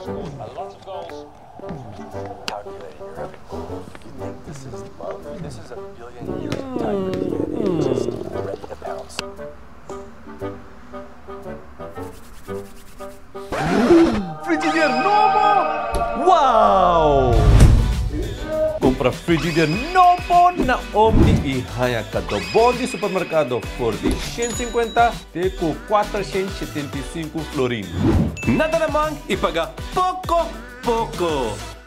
scored a lot of goals. Calculating your every move. You think this is love? This is a billion years of tiger DNA just ready to pounce. Frigidaire novo! Wow! Compra frigidaire novo na Omni e hanya kadobon di supermercado por de 150 de por 475 florin. Nada namang ipaga pouco.